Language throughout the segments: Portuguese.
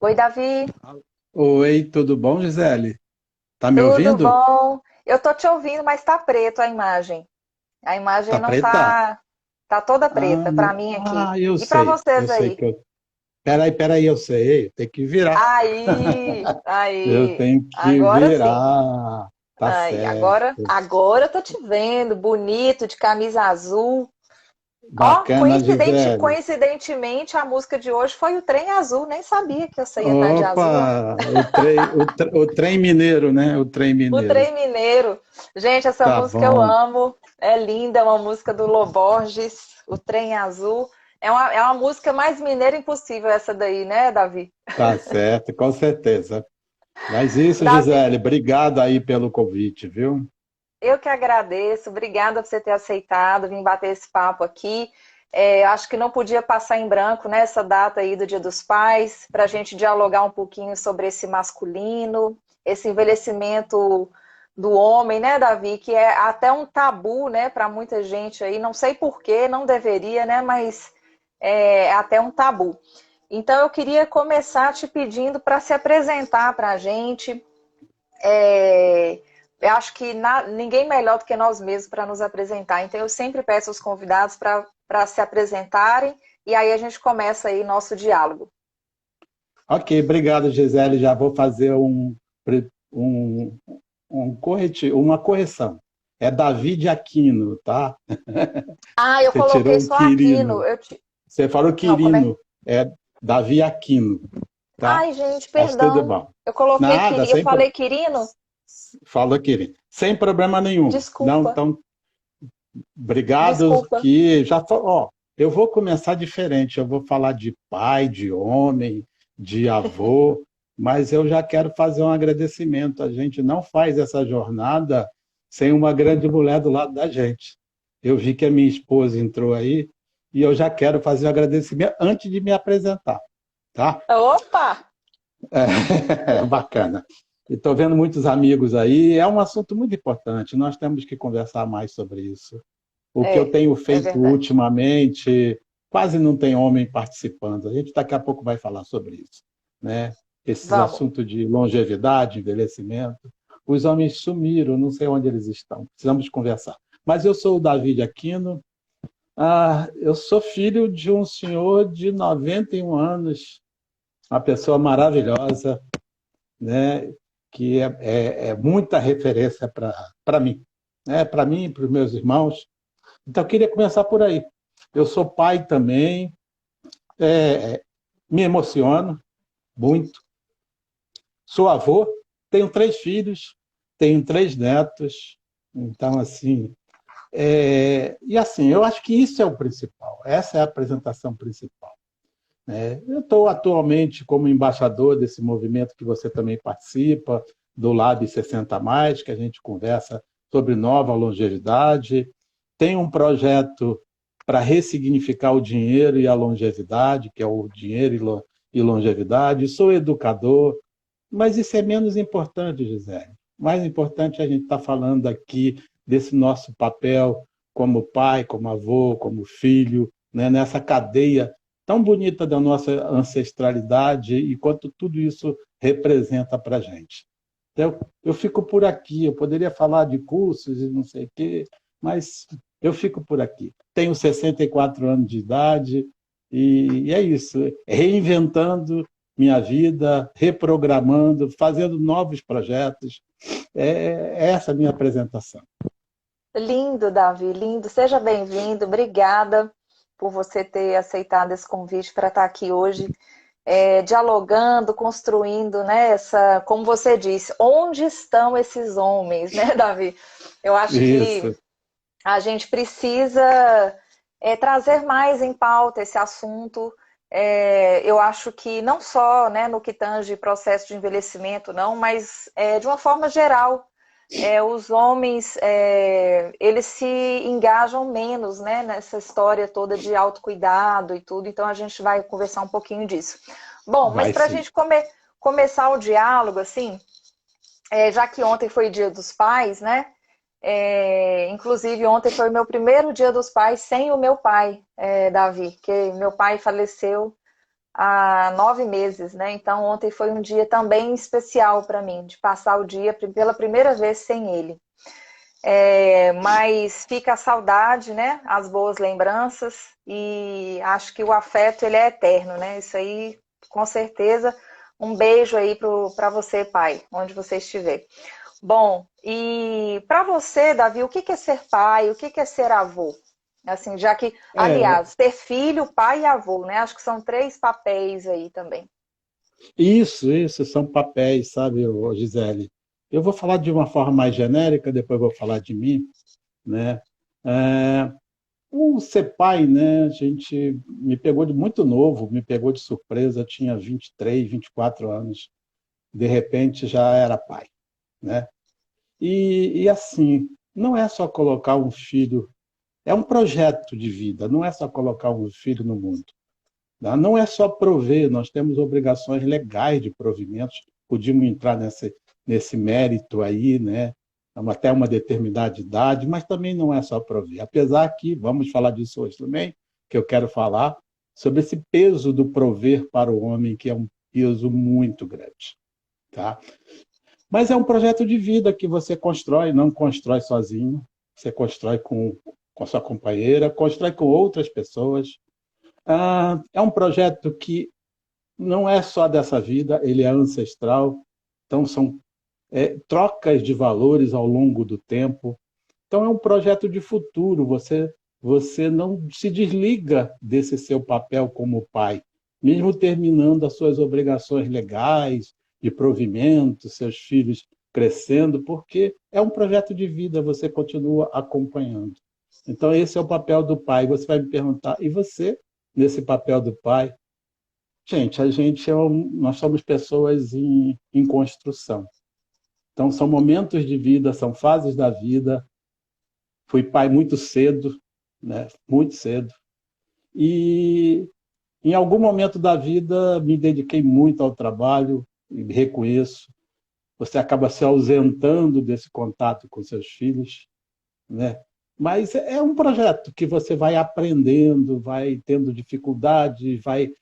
Oi, Davi, Oi, tudo bom, Gisele? Tá me tudo ouvindo? bom? Eu tô te ouvindo, mas tá preto a imagem. A imagem Tá não preta? tá toda Ah, preta pra não. mim aqui. Eu E pra sei, vocês aí? que eu. Peraí, eu sei, tem que virar. Aí, Eu aí, tenho que agora sim. virar. Tá Aí, certo. agora eu tô te vendo, bonito, de camisa azul. Ó, Bacana, Gisele. coincidentemente, a música de hoje foi o Trem Azul. Nem sabia que você ia estar de azul, ó. Opa, o trem mineiro, né? O trem O mineiro. Trem Mineiro. Gente, essa Tá música eu bom, amo. É linda, é uma música do Loborges, O Trem Azul. É uma música mais mineira impossível essa daí, né, Davi? tá certo, com certeza. Mas isso, Davi, Gisele, obrigado aí pelo convite, viu? eu que agradeço. Obrigada por você ter aceitado vir bater esse papo aqui. Acho que não podia passar em branco nessa data aí do Dia dos Pais, para a gente dialogar um pouquinho sobre esse masculino, esse envelhecimento do homem, né, Davi, que é até um tabu, né, para muita gente aí. Não sei por quê, não deveria, né, mas é até um tabu. Então eu queria começar te pedindo para se apresentar para a gente. É, eu acho que ninguém melhor do que nós mesmos para nos apresentar. Então, eu sempre peço aos convidados para se apresentarem e aí a gente começa aí nosso diálogo. Ok, obrigado, Gisele. Já vou fazer um, uma correção. É Davi Aquino, tá? Ah, eu Você tirou coloquei o só Aquino. Quirino. Você falou Não, como é? Quirino. É Davi Aquino, tá? Ai, gente, Mas tudo perdão. bom. Eu coloquei Nada, Quirino. Eu falei Quirino? falou Quirino. Sem problema nenhum. Não, Desculpa, então, obrigado desculpa. que já ó, eu vou começar diferente. Eu vou falar de pai, de homem, de avô, mas eu já quero fazer um agradecimento. A gente não faz essa jornada sem uma grande mulher do lado da gente. Eu vi que a minha esposa entrou aí e eu já quero fazer um agradecimento antes de me apresentar, tá? Opa! Bacana. E estou vendo muitos amigos aí. É um assunto muito importante. Nós temos que conversar mais sobre isso. O que eu tenho É feito verdade. ultimamente, quase não tem homem participando. A gente daqui a pouco vai falar sobre isso, né? Esses Vamos. assuntos de longevidade, envelhecimento. Os homens sumiram, não sei onde eles estão. Precisamos conversar. Mas eu sou o David Aquino. Eu sou filho de um senhor de 91 anos, uma pessoa maravilhosa, né? Que é muita referência para mim, né? Para mim e para os meus irmãos. Então, eu queria começar por aí. Eu sou pai também, me emociono muito. Sou avô, tenho 3 filhos, tenho 3 netos. Então, assim, e assim, eu acho que isso é o principal. Essa é a apresentação principal, né? Eu estou atualmente como embaixador desse movimento que você também participa, do Lab 60 Mais, que a gente conversa sobre nova longevidade. Tem um projeto para ressignificar o dinheiro e a longevidade, que é o dinheiro e longevidade. Sou educador, mas isso é menos importante, Gisele. Mais importante é a gente estar falando aqui desse nosso papel como pai, como avô, como filho, né? Nessa cadeia tão bonita da nossa ancestralidade e quanto tudo isso representa para a gente. Então, eu fico por aqui, eu poderia falar de cursos e não sei o quê, mas eu fico por aqui. Tenho 64 anos de idade e é isso, reinventando minha vida, reprogramando, fazendo novos projetos. É essa a minha apresentação. Lindo, Davi, lindo. Seja bem-vindo. Obrigada por você ter aceitado esse convite para estar aqui hoje, dialogando, construindo, né, como você disse, onde estão esses homens, né, Davi? Eu acho que Isso. a gente precisa trazer mais em pauta esse assunto. Eu acho que não só, né, no que tange processo de envelhecimento, não, mas de uma forma geral, os homens eles se engajam menos, né, nessa história toda de autocuidado e tudo, então a gente vai conversar um pouquinho disso. Bom, mas Vai para a sim. gente começar o diálogo, assim, já que ontem foi Dia dos Pais, né? Inclusive, ontem foi o meu primeiro Dia dos Pais sem o meu pai, Davi, que meu pai faleceu há 9 meses, né? Então ontem foi um dia também especial para mim, de passar o dia pela primeira vez sem ele. Mas fica a saudade, né? As boas lembranças e acho que o afeto ele é eterno, né? Isso aí, com certeza. Um beijo aí para você, pai, onde você estiver. Bom, e para você, Davi, o que é ser pai? O que é ser avô? Assim, já que, É, aliás, ter filho, pai e avô, né? Acho que são 3 papéis aí também. isso, são papéis, sabe, ô, Gisele? Eu vou falar de uma forma mais genérica, depois vou falar de mim, né? É, o ser pai, né, a gente me pegou de muito novo, me pegou de surpresa, tinha 23, 24 anos, de repente já era pai, né? E assim, não é só colocar um filho, é um projeto de vida, não é só colocar um filho no mundo. Tá? Não é só prover, nós temos obrigações legais de provimentos, podíamos entrar nesse mérito aí, né? Até uma determinada idade, mas também não é só prover. Apesar que, vamos falar disso hoje também, que eu quero falar sobre esse peso do prover para o homem, que é um peso muito grande. Tá? Mas é um projeto de vida que você constrói, não constrói sozinho, você constrói com a sua companheira, constrói com outras pessoas. É um projeto que não é só dessa vida, ele é ancestral, então são trocas de valores ao longo do tempo. Então é um projeto de futuro, você não se desliga desse seu papel como pai, mesmo terminando as suas obrigações legais, de provimento, seus filhos crescendo, porque é um projeto de vida, você continua acompanhando. Então esse é o papel do pai. Você vai me perguntar, e você, nesse papel do pai? Gente, nós somos pessoas em construção. Então, são momentos de vida, são fases da vida. Fui pai muito cedo, né? Muito cedo. E em algum momento da vida me dediquei muito ao trabalho, e reconheço. Você acaba se ausentando desse contato com seus filhos, né? Mas é um projeto que você vai aprendendo, vai tendo dificuldade, vai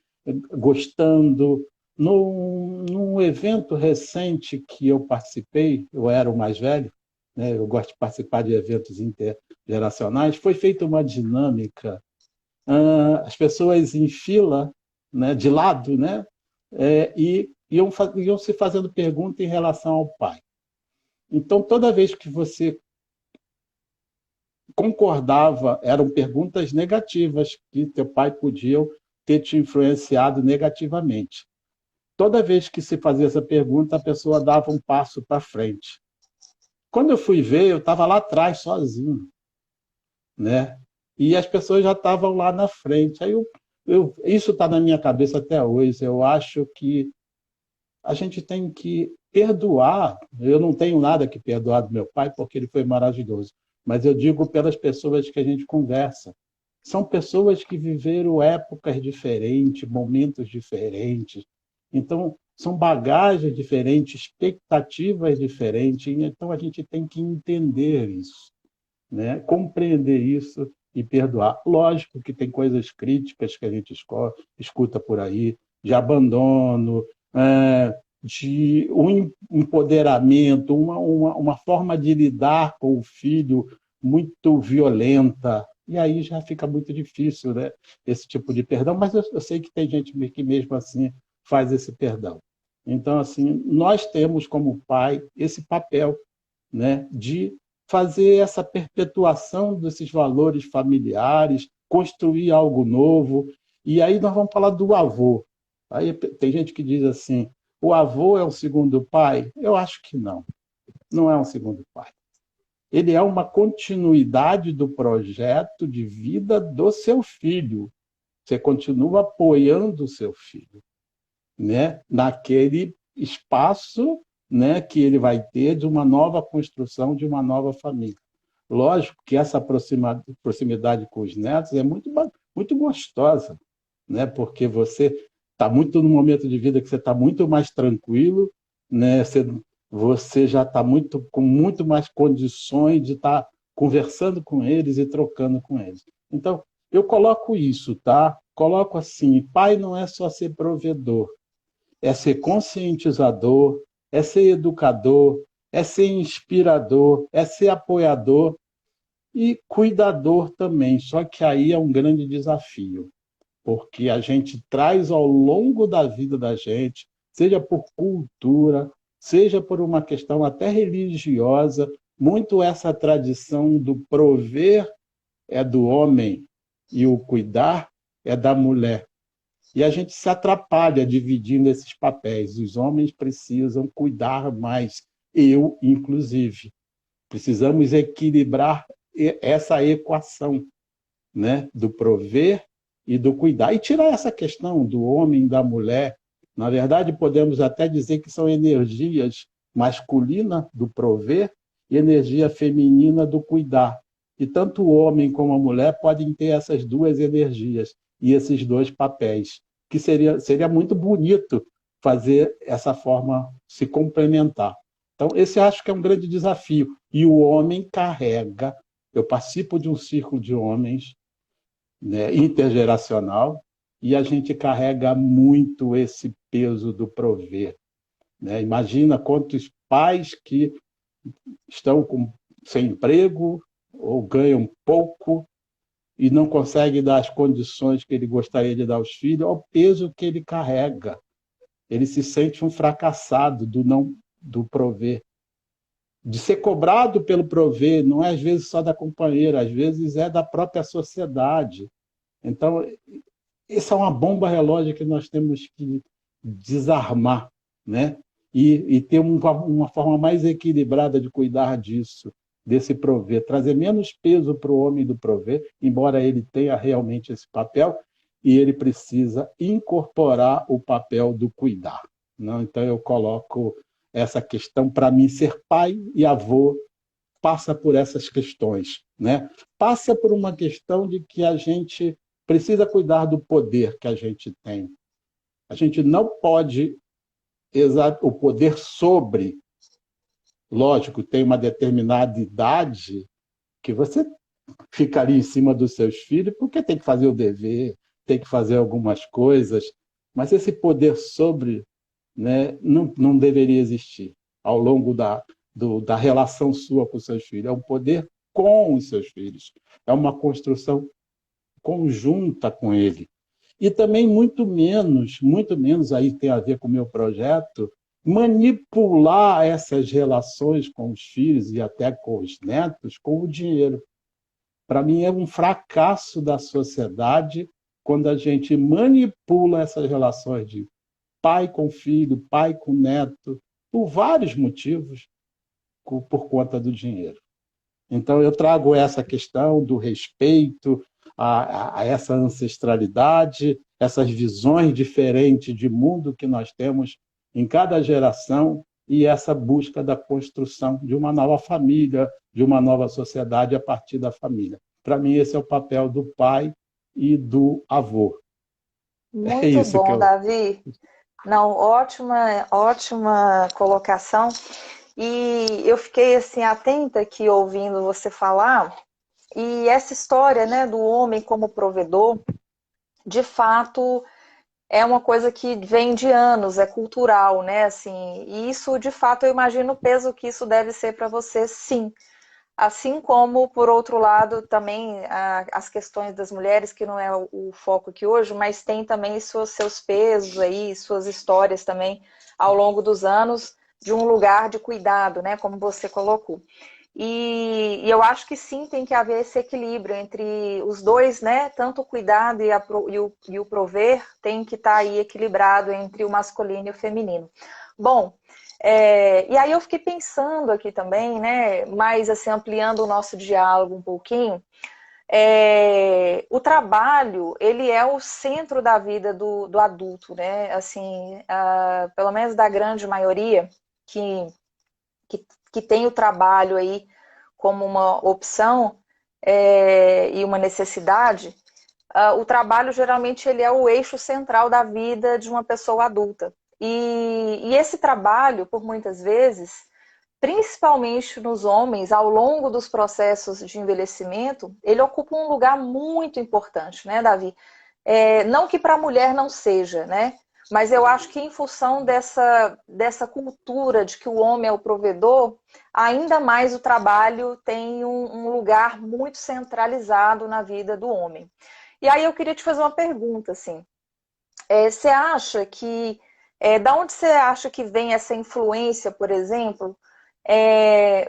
gostando. Num evento recente que eu participei, eu era o mais velho, né? Eu gosto de participar de eventos intergeracionais, foi feita uma dinâmica, as pessoas em fila, né, de lado, né, e iam se fazendo perguntas em relação ao pai. Então, toda vez que você concordava, eram perguntas negativas que teu pai podia ter te influenciado negativamente. Toda vez que se fazia essa pergunta, a pessoa dava um passo para frente. Quando eu fui ver, eu estava lá atrás, sozinho, né? E as pessoas já estavam lá na frente. Isso está na minha cabeça até hoje. Eu acho que a gente tem que perdoar. Eu não tenho nada que perdoar do meu pai, porque ele foi maravilhoso. Mas eu digo pelas pessoas que a gente conversa. São pessoas que viveram épocas diferentes, momentos diferentes. Então, são bagagens diferentes, expectativas diferentes. Então, a gente tem que entender isso, né? Compreender isso e perdoar. Lógico que tem coisas críticas que a gente escuta por aí, de abandono, de um empoderamento, uma forma de lidar com o filho muito violenta. E aí já fica muito difícil, né? Esse tipo de perdão, mas eu sei que tem gente que mesmo assim faz esse perdão. Então, assim, nós temos como pai esse papel, né, de fazer essa perpetuação desses valores familiares, construir algo novo. E aí nós vamos falar do avô. Aí tem gente que diz assim, o avô é o segundo pai? Eu acho que não. Não é um segundo pai. Ele é uma continuidade do projeto de vida do seu filho. Você continua apoiando o seu filho, né? Naquele espaço, né, que ele vai ter de uma nova construção, de uma nova família. Lógico que essa proximidade com os netos é muito gostosa, né? Porque você está muito no momento de vida que você está muito mais tranquilo, né? Você já está com muito mais condições de estar conversando com eles e trocando com eles. Então, eu coloco isso, tá? coloco assim: pai não é só ser provedor, é ser conscientizador, é ser educador, é ser inspirador, é ser apoiador e cuidador também. Só que aí é um grande desafio, porque a gente traz ao longo da vida da gente, seja por cultura, seja por uma questão até religiosa, muito essa tradição do prover é do homem e o cuidar é da mulher. E a gente se atrapalha dividindo esses papéis. Os homens precisam cuidar mais, eu inclusive. Precisamos equilibrar essa equação, né, do prover e do cuidar. E tirar essa questão do homem e da mulher. Na verdade, podemos até dizer que são energias masculina do prover e energia feminina do cuidar. E tanto o homem como a mulher podem ter essas duas energias e esses dois papéis, que seria muito bonito fazer essa forma se complementar. Então, esse acho que é um grande desafio. E o homem carrega. Eu participo de um círculo de homens, né, intergeracional, e a gente carrega muito esse peso do prover. Né? Imagina quantos pais que estão sem emprego ou ganham pouco e não conseguem dar as condições que ele gostaria de dar aos filhos, ao peso que ele carrega. Ele se sente um fracassado do prover. De ser cobrado pelo prover, não é às vezes só da companheira, às vezes é da própria sociedade. Então, essa é uma bomba relógio que nós temos que desarmar, né? E ter uma forma mais equilibrada de cuidar disso, desse prover, trazer menos peso para o homem do prover, embora ele tenha realmente esse papel, e ele precisa incorporar o papel do cuidar. Não? Então, eu coloco essa questão, para mim, ser pai e avô passa por essas questões, né? Passa por uma questão de que a gente precisa cuidar do poder que a gente tem. A gente não pode o poder sobre, lógico, tem uma determinada idade que você fica ali em cima dos seus filhos porque tem que fazer o dever, tem que fazer algumas coisas, mas esse poder sobre, né, não deveria existir ao longo da relação sua com os seus filhos. É um poder com os seus filhos. É uma construção conjunta com ele. E também muito menos, aí tem a ver com o meu projeto, manipular essas relações com os filhos e até com os netos com o dinheiro. Para mim é um fracasso da sociedade quando a gente manipula essas relações de pai com filho, pai com neto, por vários motivos, por conta do dinheiro. Então, eu trago essa questão do respeito a essa ancestralidade, essas visões diferentes de mundo que nós temos em cada geração e essa busca da construção de uma nova família, de uma nova sociedade a partir da família. Para mim, esse é o papel do pai e do avô. É Muito isso que bom, eu... Davi. Não, ótima colocação. E eu fiquei assim atenta aqui ouvindo você falar. E essa história, né, do homem como provedor, de fato, é uma coisa que vem de anos, é cultural, né? Assim, e isso, de fato, eu imagino o peso que isso deve ser para você, sim. Assim como, por outro lado, também as questões das mulheres, que não é o foco aqui hoje, mas tem também seus pesos aí, suas histórias também ao longo dos anos de um lugar de cuidado, né? Como você colocou. E eu acho que sim, tem que haver esse equilíbrio entre os dois, né? Tanto o cuidado e o prover tem que estar aí equilibrado entre o masculino e o feminino. Bom, e aí eu fiquei pensando aqui também, né? Mais assim, ampliando o nosso diálogo um pouquinho. O trabalho, ele é o centro da vida do adulto, né? Assim, pelo menos da grande maioria que tem o trabalho aí como uma opção e uma necessidade, o trabalho geralmente ele é o eixo central da vida de uma pessoa adulta. E esse trabalho, por muitas vezes, principalmente nos homens, ao longo dos processos de envelhecimento, ele ocupa um lugar muito importante, né, Davi? Não que para a mulher não seja, né? Mas eu acho que em função dessa cultura de que o homem é o provedor, ainda mais o trabalho tem um lugar muito centralizado na vida do homem. E aí eu queria te fazer uma pergunta, assim. Você acha que... da onde você acha que vem essa influência, por exemplo,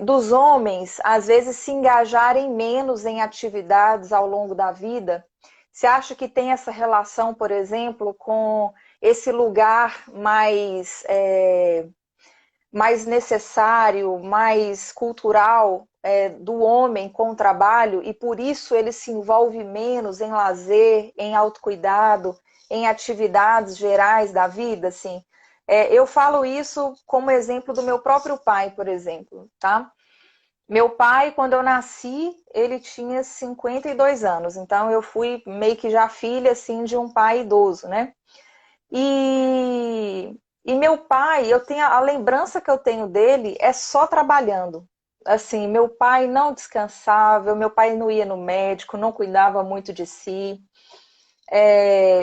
dos homens, às vezes, se engajarem menos em atividades ao longo da vida? Você acha que tem essa relação, por exemplo, com esse lugar mais necessário, mais cultural do homem com o trabalho, e por isso ele se envolve menos em lazer, em autocuidado, em atividades gerais da vida, assim? Eu falo isso como exemplo do meu próprio pai, por exemplo, tá? Meu pai, quando eu nasci, ele tinha 52 anos, então eu fui meio que já filha, assim, de um pai idoso, né? E meu pai, eu tenho a lembrança que eu tenho dele é só trabalhando. Assim, meu pai não descansava, meu pai não ia no médico, não cuidava muito de si.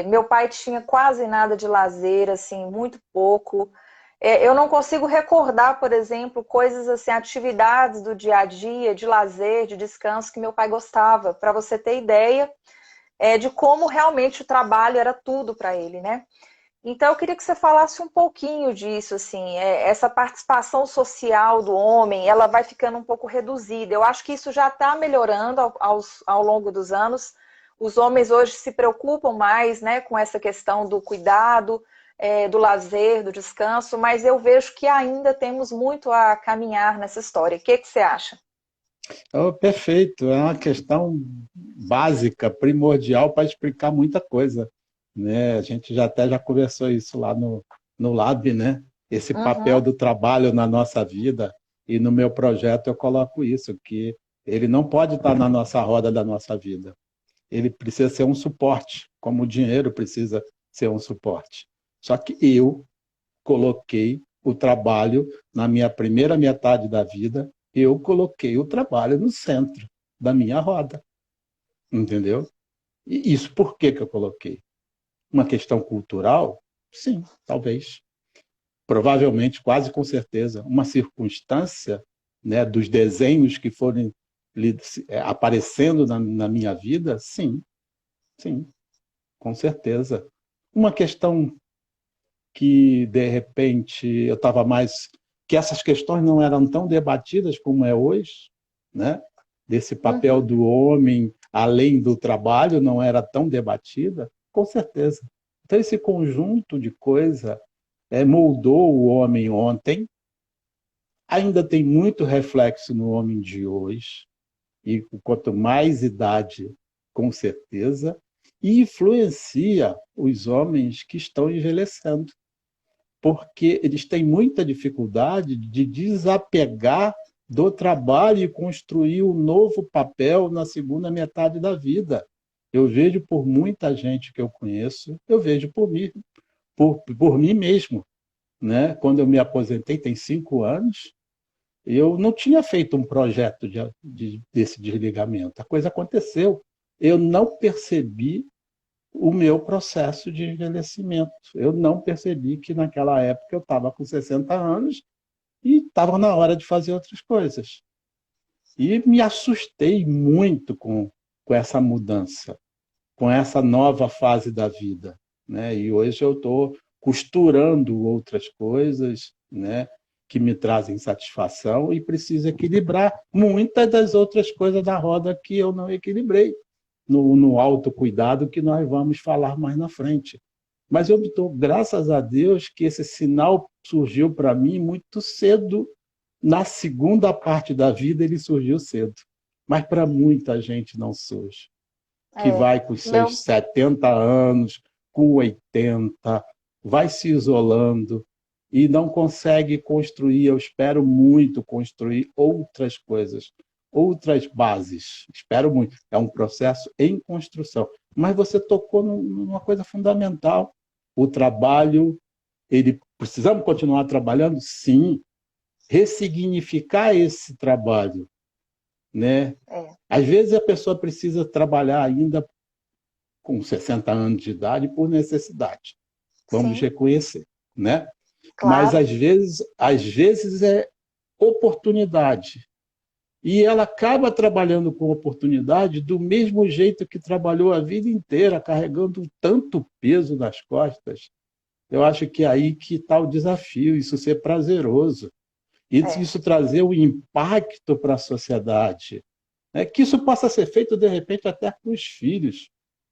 Meu pai tinha quase nada de lazer, assim, muito pouco. Eu não consigo recordar, por exemplo, coisas assim, atividades do dia a dia, de lazer, de descanso que meu pai gostava, para você ter ideia de como realmente o trabalho era tudo para ele, né? Então, eu queria que você falasse um pouquinho disso, assim, essa participação social do homem, ela vai ficando um pouco reduzida. Eu acho que isso já está melhorando ao longo dos anos. Os homens hoje se preocupam mais, né, com essa questão do cuidado, do lazer, do descanso, mas eu vejo que ainda temos muito a caminhar nessa história. O que você acha? Oh, perfeito, é uma questão básica, primordial para explicar muita coisa, né? A gente já conversou isso lá no Lab, né? Esse papel Uhum, do trabalho na nossa vida, e no meu projeto eu coloco isso, que ele não pode estar na nossa roda da nossa vida. Ele precisa ser um suporte, como o dinheiro precisa ser um suporte. Só que eu coloquei o trabalho na minha primeira metade da vida, eu coloquei o trabalho no centro da minha roda, entendeu? E isso por que eu coloquei? Uma questão cultural? Sim, talvez. Provavelmente, quase com certeza, uma circunstância, né, dos desenhos que foram aparecendo na minha vida? Sim, sim, com certeza. Uma questão que, de repente, eu estava mais... que essas questões não eram tão debatidas como é hoje, né? Desse papel uhum. do homem, além do trabalho, não era tão debatida, com certeza. Então, esse conjunto de coisas moldou o homem ontem, ainda tem muito reflexo no homem de hoje, e quanto mais idade, com certeza, e influencia os homens que estão envelhecendo, porque eles têm muita dificuldade de desapegar do trabalho e construir um novo papel na segunda metade da vida. Eu vejo por muita gente que eu conheço, eu vejo por mim mesmo. Né? Quando eu me aposentei, tem 5 anos, eu não tinha feito um projeto desse desligamento. A coisa aconteceu. Eu não percebi o meu processo de envelhecimento. Eu não percebi que naquela época eu estava com 60 anos e estava na hora de fazer outras coisas. E me assustei muito com essa mudança, com essa nova fase da vida. Né? E hoje eu estou costurando outras coisas, né, que me trazem satisfação, e preciso equilibrar muitas das outras coisas da roda que eu não equilibrei no autocuidado, que nós vamos falar mais na frente. Mas eu estou, graças a Deus, que esse sinal surgiu para mim muito cedo. Na segunda parte da vida ele surgiu cedo, mas para muita gente não surge, que É. vai com os Meu, seus 70 anos, com 80, vai se isolando e não consegue construir, eu espero muito construir outras coisas, outras bases. Espero muito. É um processo em construção. Mas você tocou numa coisa fundamental. O trabalho, ele precisamos continuar trabalhando? Sim. Ressignificar esse trabalho, né? é. Às vezes a pessoa precisa trabalhar ainda com 60 anos de idade por necessidade. Vamos Sim, reconhecer, né? Mas claro. às vezes é oportunidade. E ela acaba trabalhando com oportunidade do mesmo jeito que trabalhou a vida inteira, carregando tanto peso nas costas. Eu acho que é aí que está o desafio, isso ser prazeroso, É. isso trazer o impacto para a sociedade. Né? Que isso possa ser feito, de repente, até com os filhos,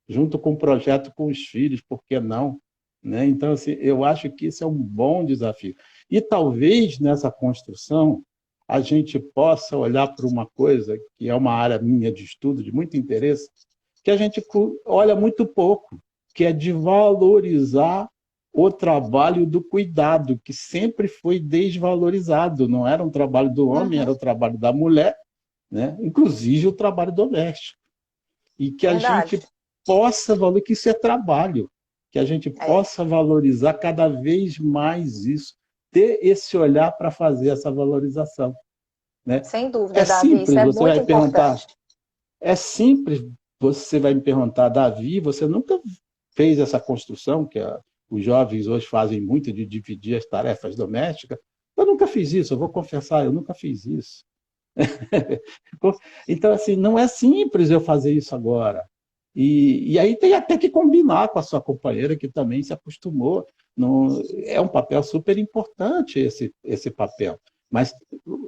junto com o projeto com os filhos, por que não? Né? Então, assim, eu acho que isso é um bom desafio. E talvez nessa construção a gente possa olhar para uma coisa que é uma área minha de estudo, de muito interesse, que a gente olha muito pouco, que é de valorizar o trabalho do cuidado, que sempre foi desvalorizado. Não era um trabalho do homem, era Uhum, o trabalho da mulher, né? Inclusive o trabalho doméstico. E que a verdade. gente possa valorizar, que isso é trabalho, que a gente É. possa valorizar cada vez mais isso, ter esse olhar para fazer essa valorização. Né? Sem É dúvida, Davi, isso simples, é você muito vai perguntar, importante. é simples, você vai me perguntar, Davi, você nunca fez essa construção que os jovens hoje fazem muito de dividir as tarefas domésticas? Eu nunca fiz isso, eu vou confessar, eu nunca fiz isso. Então, assim, não é simples eu fazer isso agora. E aí tem até que combinar com a sua companheira, que também se acostumou. Não, é um papel super importante esse papel. Mas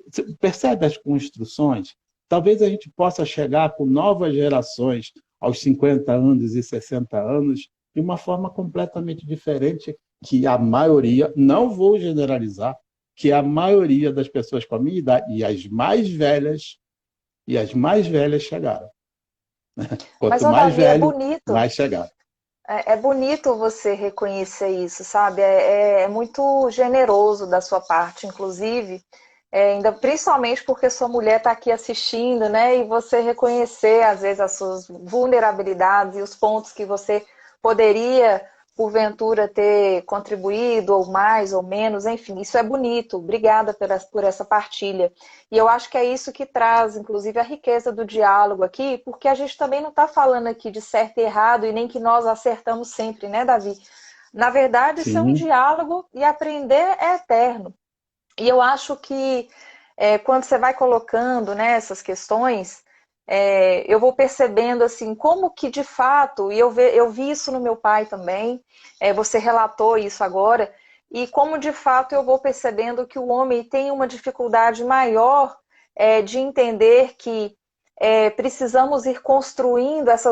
você percebe as construções? Talvez a gente possa chegar com novas gerações aos 50 anos e 60 anos de uma forma completamente diferente que a maioria, não vou generalizar, que a maioria das pessoas com a minha idade e as mais velhas chegaram. Mas, Quanto ó, mais Davi, é velho, bonito. mais chegaram. É bonito você reconhecer isso, sabe? É muito generoso da sua parte, inclusive, ainda principalmente porque sua mulher está aqui assistindo, né? E você reconhecer, às vezes, as suas vulnerabilidades e os pontos que você poderia, porventura, ter contribuído, ou mais ou menos, enfim, isso é bonito. Obrigada por essa partilha. E eu acho que é isso que traz, inclusive, a riqueza do diálogo aqui, porque a gente também não está falando aqui de certo e errado e nem que nós acertamos sempre, né, Davi? Na verdade, isso é um Sim, diálogo e aprender é eterno. E eu acho que quando você vai colocando, né, essas questões, eu vou percebendo assim como que de fato, e eu vi isso no meu pai também, você relatou isso agora, e como de fato eu vou percebendo que o homem tem uma dificuldade maior de entender que precisamos ir construindo essa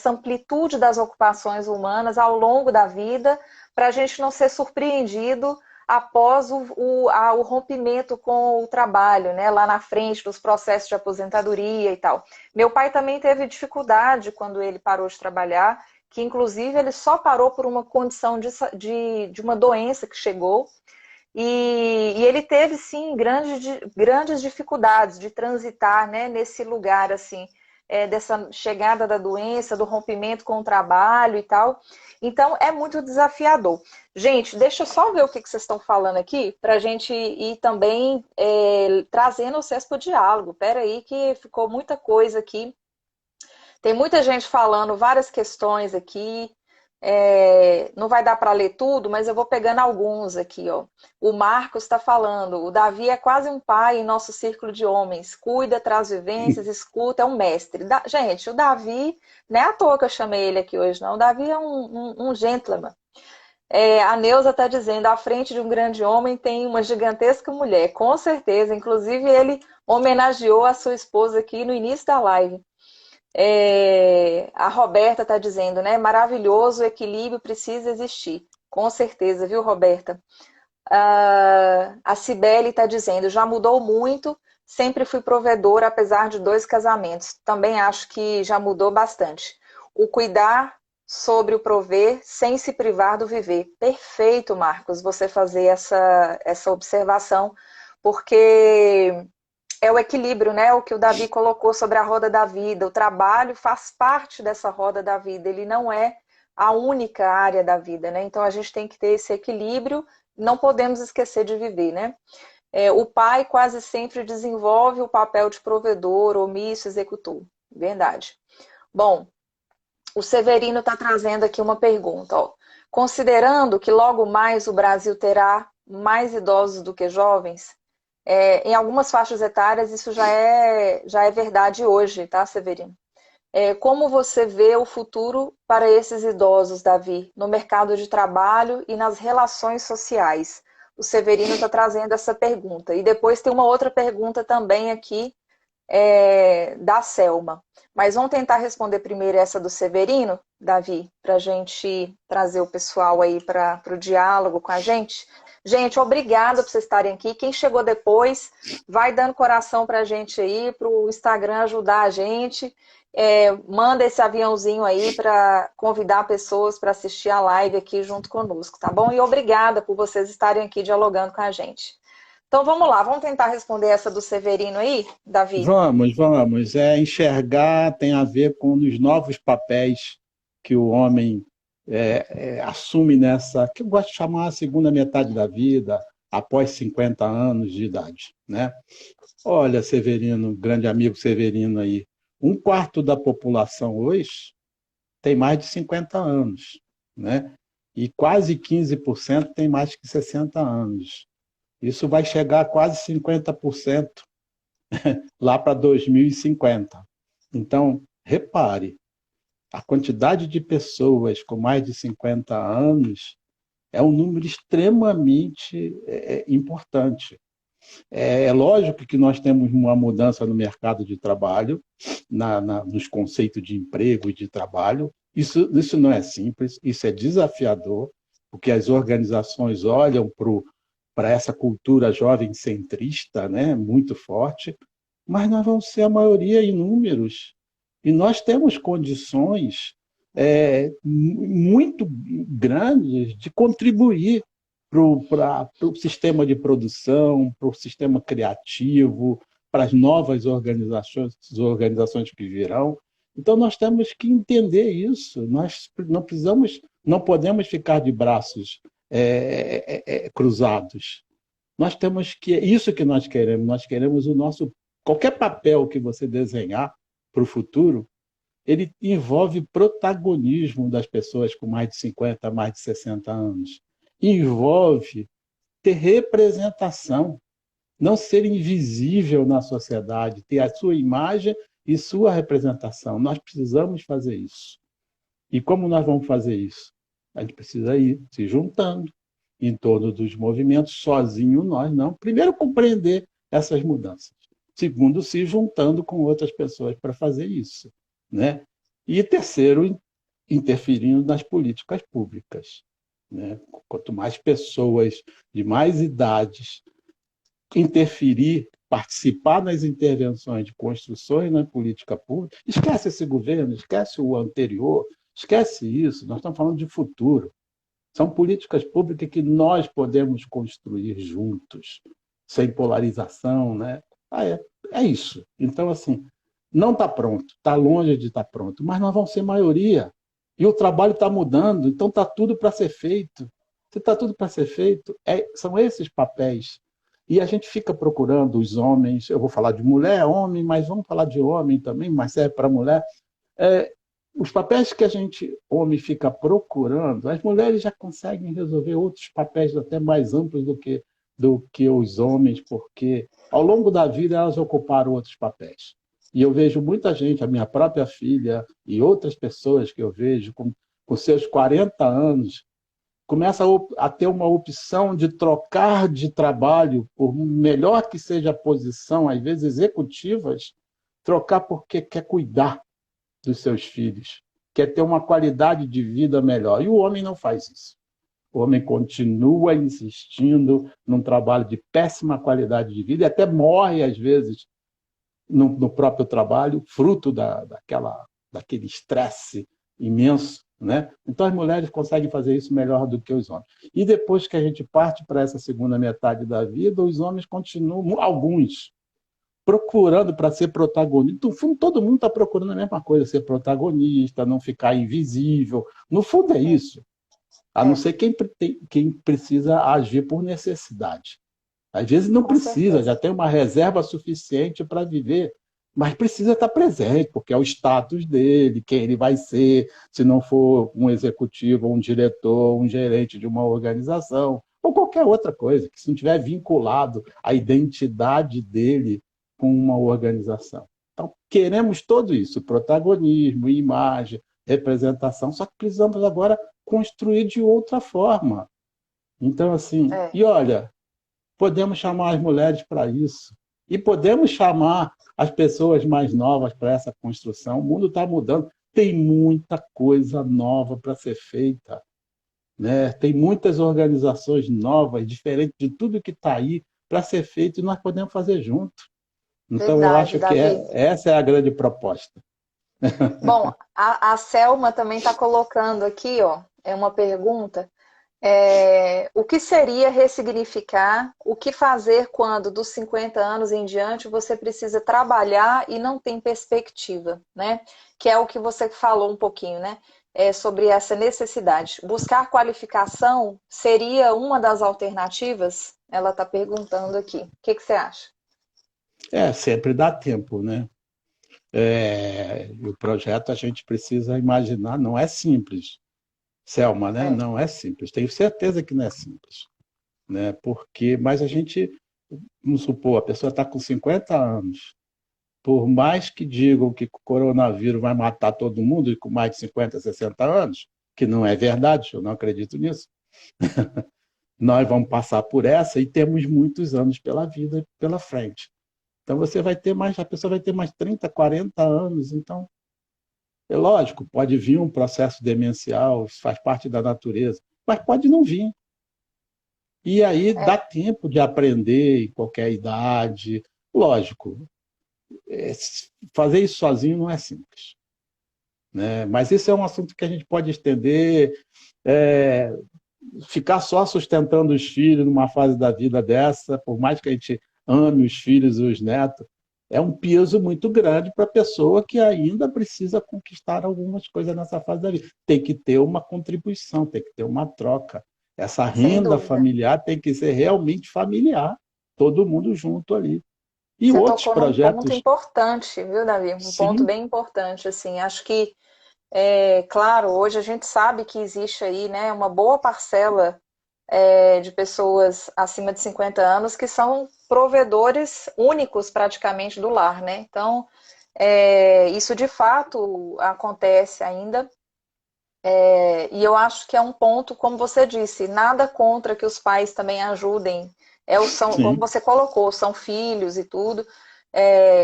amplitude das ocupações humanas ao longo da vida, para a gente não ser surpreendido após o rompimento com o trabalho, né, lá na frente dos processos de aposentadoria e tal. Meu pai também teve dificuldade quando ele parou de trabalhar, que inclusive ele só parou por uma condição de uma doença que chegou, e ele teve, sim, grandes dificuldades de transitar, né, nesse lugar, assim, dessa chegada da doença, do rompimento com o trabalho e tal. Então, é muito desafiador. Gente, deixa eu só ver o que vocês estão falando aqui, para a gente ir também trazendo vocês para o diálogo. Espera aí que ficou muita coisa aqui. Tem muita gente falando várias questões aqui. Não vai dar para ler tudo, mas eu vou pegando alguns aqui, ó. O Marcos está falando, o Davi é quase um pai em nosso círculo de homens, cuida, traz vivências, escuta, é um mestre. Gente, o Davi, não é à toa que eu chamei ele aqui hoje, não. O Davi é um gentleman. A Neuza está dizendo, à frente de um grande homem tem uma gigantesca mulher, com certeza. Inclusive, ele homenageou a sua esposa aqui no início da live. A Roberta está dizendo, né? Maravilhoso, o equilíbrio precisa existir. Com certeza, viu, Roberta? A Cibele está dizendo, já mudou muito, sempre fui provedora, apesar de 2 casamentos. Também acho que já mudou bastante. O cuidar sobre o prover sem se privar do viver. Perfeito, Marcos, você fazer essa observação, porque é o equilíbrio, né? O que o Davi colocou sobre a roda da vida. O trabalho faz parte dessa roda da vida, ele não é a única área da vida, né? Então a gente tem que ter esse equilíbrio, não podemos esquecer de viver, né? O pai quase sempre desenvolve o papel de provedor, omisso, executor. Verdade. Bom, O Severino está trazendo aqui uma pergunta. Ó. Considerando que logo mais o Brasil terá mais idosos do que jovens, em algumas faixas etárias isso já é verdade hoje, tá, Severino? Como você vê o futuro para esses idosos, Davi, no mercado de trabalho e nas relações sociais? O Severino está trazendo essa pergunta. E depois tem uma outra pergunta também aqui da Selma. Mas vamos tentar responder primeiro essa do Severino, Davi, para a gente trazer o pessoal aí para o diálogo com a gente. Gente, obrigada por vocês estarem aqui. Quem chegou depois, vai dando coração para a gente aí, para o Instagram ajudar a gente. Manda esse aviãozinho aí para convidar pessoas para assistir a live aqui junto conosco, tá bom? E obrigada por vocês estarem aqui dialogando com a gente. Então vamos lá, vamos tentar responder essa do Severino aí, Davi? Vamos, vamos. Enxergar tem a ver com os novos papéis que o homem assume nessa, que eu gosto de chamar a segunda metade da vida, após 50 anos de idade, né? Olha, Severino, grande amigo Severino aí, 1/4 da população hoje tem mais de 50 anos, né? E quase 15% tem mais que 60 anos. Isso vai chegar a quase 50% lá para 2050. Então, repare, a quantidade de pessoas com mais de 50 anos é um número extremamente importante. É lógico que nós temos uma mudança no mercado de trabalho, nos conceitos de emprego e de trabalho. Isso não é simples, isso é desafiador, porque as organizações olham para essa cultura jovem centrista, né, muito forte, mas nós vamos ser a maioria em números. E nós temos condições muito grandes de contribuir para o sistema de produção, para o sistema criativo, para as novas organizações que virão. Então, nós temos que entender isso. Nós não podemos ficar de braços cruzados. Nós temos que, isso que nós queremos o nosso, qualquer papel que você desenhar para o futuro, ele envolve protagonismo das pessoas com mais de 50, mais de 60 anos. Envolve ter representação, não ser invisível na sociedade, ter a sua imagem e sua representação. Nós precisamos fazer isso. E como nós vamos fazer isso? A gente precisa ir se juntando em torno dos movimentos, sozinho nós não. Primeiro, compreender essas mudanças. Segundo, se juntando com outras pessoas para fazer isso, né? E terceiro, interferindo nas políticas públicas, né? Quanto mais pessoas de mais idades interferir, participar nas intervenções de construções na política pública, esquece esse governo, esquece o anterior, esquece isso, nós estamos falando de futuro. São políticas públicas que nós podemos construir juntos, sem polarização, né? É isso. Então, assim, não está pronto, está longe de estar pronto, mas nós vamos ser maioria. E o trabalho está mudando, então está tudo para ser feito. Se está tudo para ser feito, são esses papéis. E a gente fica procurando os homens, eu vou falar de mulher, homem, mas vamos falar de homem também, mas serve para mulher. Os papéis que a gente, homem, fica procurando, as mulheres já conseguem resolver outros papéis até mais amplos do que os homens, porque ao longo da vida elas ocuparam outros papéis. E eu vejo muita gente, a minha própria filha e outras pessoas que eu vejo com seus 40 anos, começa a ter uma opção de trocar de trabalho, por melhor que seja a posição, às vezes executivas, trocar porque quer cuidar dos seus filhos, quer ter uma qualidade de vida melhor. E o homem não faz isso. O homem continua insistindo num trabalho de péssima qualidade de vida e até morre, às vezes, no próprio trabalho, fruto daquele estresse imenso, né? Então, as mulheres conseguem fazer isso melhor do que os homens. E depois que a gente parte para essa segunda metade da vida, os homens continuam, alguns, procurando para ser protagonista. No fundo, todo mundo está procurando a mesma coisa, ser protagonista, não ficar invisível. No fundo, é isso. A não ser quem precisa agir por necessidade. Às vezes não precisa, já tem uma reserva suficiente para viver mas precisa estar presente, porque é o status dele, quem ele vai ser, se não for um executivo, um diretor, um gerente de uma organização, ou qualquer outra coisa, que se não tiver vinculado à identidade dele com uma organização. Então, queremos tudo isso, protagonismo, imagem, representação, só que precisamos agora construir de outra forma. Então, assim, É, e olha, podemos chamar as mulheres para isso. E podemos chamar as pessoas mais novas para essa construção. O mundo está mudando. Tem muita coisa nova para ser feita. Né? Tem muitas organizações novas, diferentes de tudo que está aí, para ser feito e nós podemos fazer junto. Então, eu verdade, acho que Davi. essa é a grande proposta. Bom, a Selma também está colocando aqui, ó, é uma pergunta. O que seria ressignificar? O que fazer quando, dos 50 anos em diante, você precisa trabalhar e não tem perspectiva, né? Que é o que você falou um pouquinho, né? Sobre essa necessidade. Buscar qualificação seria uma das alternativas? Ela está perguntando aqui. O que você acha? Sempre dá tempo, né? O projeto a gente precisa imaginar, não é simples. Selma, né? É, Não é simples. Tenho certeza que não é simples, né? Mas a gente, vamos supor, a pessoa está com 50 anos. Por mais que digam que o coronavírus vai matar todo mundo e com mais de 50, 60 anos, que não é verdade, eu não acredito nisso, nós vamos passar por essa e temos muitos anos pela vida pela frente. Então a pessoa vai ter mais 30, 40 anos, então é lógico, pode vir um processo demencial, isso faz parte da natureza, mas pode não vir. E aí dá é, tempo de aprender em qualquer idade. Lógico, é, fazer isso sozinho não é simples. Né? Mas isso é um assunto que a gente pode estender. É, ficar só sustentando os filhos numa fase da vida dessa, por mais que a gente ame os filhos e os netos, é um peso muito grande para a pessoa que ainda precisa conquistar algumas coisas nessa fase da vida. Tem que ter uma contribuição, tem que ter uma troca. Essa sem renda dúvida. familiar tem que ser realmente familiar, todo mundo junto ali. E Você outros tocou num ponto projetos, importante, viu, Davi? Um ponto sim, bem importante, assim. Acho que claro, hoje a gente sabe que existe aí, né, uma boa parcela de pessoas acima de 50 anos que são provedores únicos praticamente do lar, né? Então, isso de fato acontece ainda, e eu acho que é um ponto, como você disse, nada contra que os pais também ajudem. Como sim, você colocou, são filhos e tudo.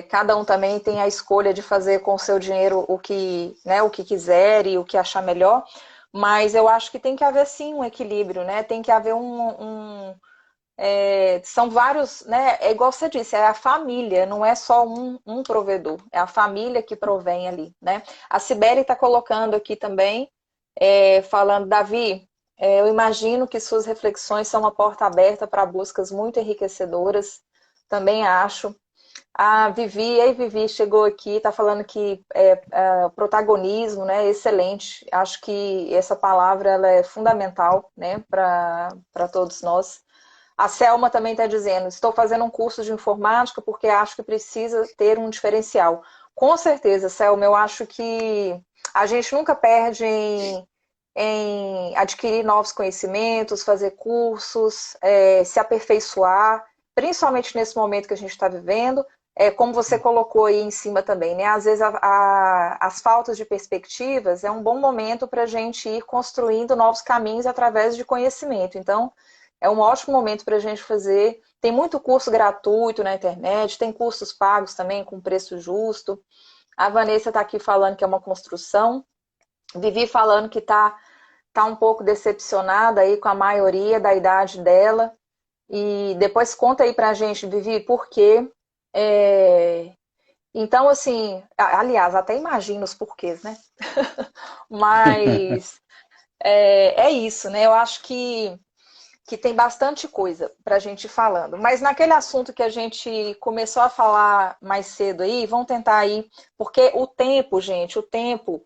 Cada um também tem a escolha de fazer com o seu dinheiro né, o que quiser e o que achar melhor. Mas eu acho que tem que haver sim um equilíbrio, né? Tem que haver são vários, né? É igual você disse, é a família, não é só um provedor, é a família que provém ali, né? A Cibele está colocando aqui também, falando, Davi, eu imagino que suas reflexões são uma porta aberta para buscas muito enriquecedoras, também acho. A Vivi, ei Vivi, chegou aqui, está falando que protagonismo, né, excelente. Acho que essa palavra ela é fundamental, né, para todos nós. A Selma também está dizendo, estou fazendo um curso de informática porque acho que precisa ter um diferencial. Com certeza, Selma, eu acho que a gente nunca perde em adquirir novos conhecimentos, fazer cursos, se aperfeiçoar, principalmente nesse momento que a gente está vivendo. Como você colocou aí em cima também, né? Às vezes as faltas de perspectivas é um bom momento para a gente ir construindo novos caminhos através de conhecimento. Então, é um ótimo momento para a gente fazer. Tem muito curso gratuito na internet, tem cursos pagos também com preço justo. A Vanessa está aqui falando que é uma construção. Vivi falando que tá um pouco decepcionada aí com a maioria da idade dela. E depois conta aí pra gente, Vivi, por quê. Então, assim, aliás, até imagino os porquês, né? Mas é isso, né? Eu acho que tem bastante coisa para a gente ir falando. Mas naquele assunto que a gente começou a falar mais cedo aí, vamos tentar aí, porque o tempo, gente, o tempo,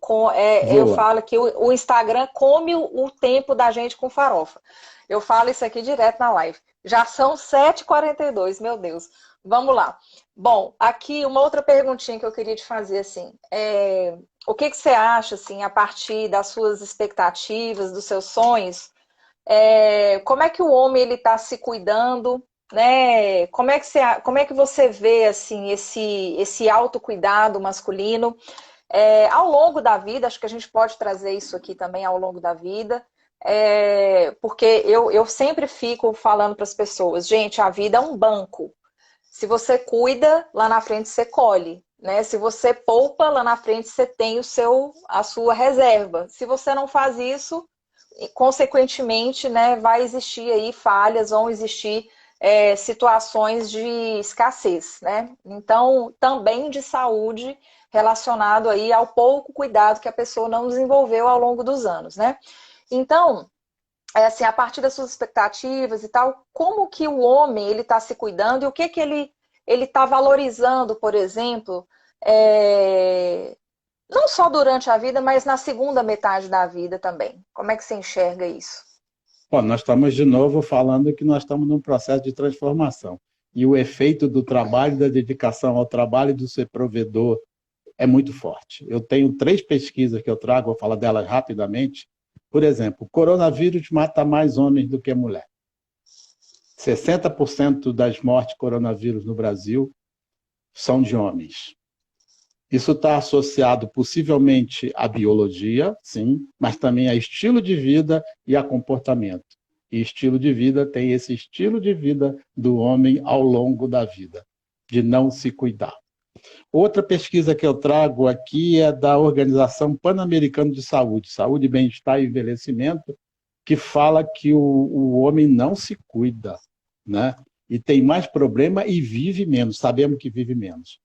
eu voa. falo que o Instagram come o tempo da gente com farofa. Eu falo isso aqui direto na live. Já são 7h42, meu Deus. Vamos lá. Bom, aqui uma outra perguntinha que eu queria te fazer, assim, o que que você acha, assim, a partir das suas expectativas, dos seus sonhos, como é que o homem ele está se cuidando, né? Como é que você vê, assim, esse autocuidado masculino ao longo da vida? Acho que a gente pode trazer isso aqui também ao longo da vida. Porque eu sempre fico falando para as pessoas, gente, a vida é um banco. Se você cuida, lá na frente você colhe, né? Se você poupa, lá na frente você tem a sua reserva. Se você não faz isso, consequentemente, né, vai existir aí falhas, vão existir situações de escassez, né? Então, também de saúde relacionado aí ao pouco cuidado que a pessoa não desenvolveu ao longo dos anos, né? Então, assim, a partir das suas expectativas e tal, como que o homem ele está se cuidando e o que que ele está valorizando, por exemplo, não só durante a vida, mas na segunda metade da vida também. Como é que você enxerga isso? Bom, nós estamos de novo falando que nós estamos num processo de transformação. E o efeito do trabalho, da dedicação ao trabalho e do ser provedor é muito forte. Eu tenho 3 pesquisas que eu trago, vou falar delas rapidamente. Por exemplo, o coronavírus mata mais homens do que mulher. 60% das mortes de coronavírus no Brasil são de homens. Isso está associado possivelmente à biologia, sim, mas também a estilo de vida e a comportamento. E estilo de vida tem esse estilo de vida do homem ao longo da vida, de não se cuidar. Outra pesquisa que eu trago aqui é da Organização Pan-Americana de Saúde, Saúde, Bem-Estar e Envelhecimento, que fala que o homem não se cuida, né? E tem mais problema e vive menos, sabemos que vive menos.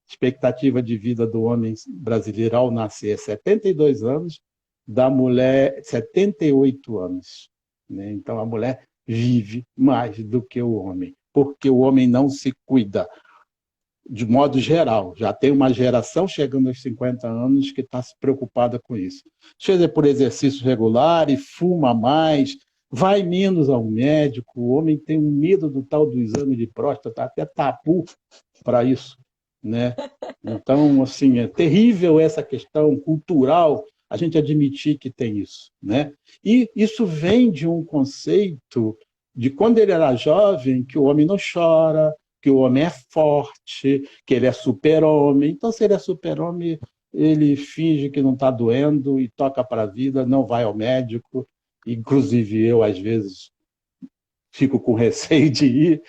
Expectativa de vida do homem brasileiro ao nascer é 72 anos, da mulher 78 anos. Né? Então, a mulher vive mais do que o homem, porque o homem não se cuida, de modo geral. Já tem uma geração chegando aos 50 anos que está se preocupada com isso. Chega por exercícios regulares, fuma mais, vai menos ao médico, o homem tem um medo do tal do exame de próstata, até tabu para isso. Né? Então, assim, é terrível essa questão cultural, a gente admitir que tem isso. Né? E isso vem de um conceito de quando ele era jovem, que o homem não chora, que o homem é forte, que ele é super-homem. Então, se ele é super-homem, ele finge que não está doendo e toca para a vida, não vai ao médico. Inclusive, eu, às vezes, fico com receio de ir,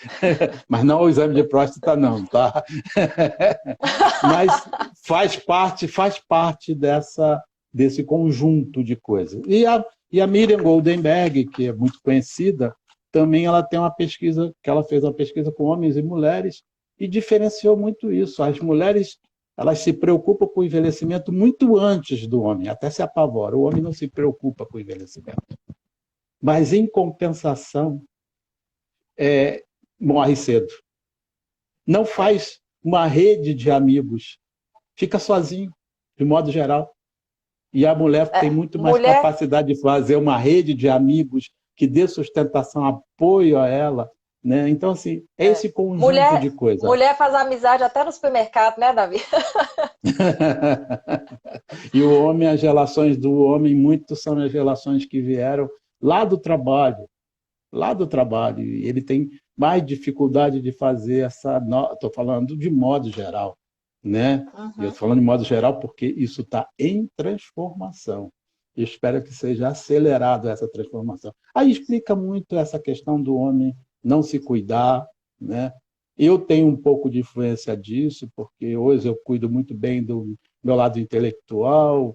mas não ao exame de próstata, não, tá? Mas faz parte desse conjunto de coisas. E a Miriam Goldenberg, que é muito conhecida, também ela tem uma pesquisa, que ela fez uma pesquisa com homens e mulheres, e diferenciou muito isso. As mulheres, elas se preocupam com o envelhecimento muito antes do homem, até se apavora. O homem não se preocupa com o envelhecimento. Mas, em compensação, morre cedo. Não faz uma rede de amigos, fica sozinho, de modo geral. E a mulher tem muito mais capacidade de fazer uma rede de amigos que dê sustentação, apoio a ela. Né? Então, assim, é esse conjunto de coisas. Mulher faz amizade até no supermercado, né, Davi? E o homem, as relações do homem, muito são as relações que vieram lá do trabalho. Lá do trabalho. E ele tem mais dificuldade de fazer essa... Estou falando de modo geral. Né? Uhum. Eu estou falando de modo geral porque isso está em transformação. Eu espero que seja acelerado essa transformação. Aí explica muito essa questão do homem não se cuidar. Né? Eu tenho um pouco de influência disso, porque hoje eu cuido muito bem do meu lado intelectual,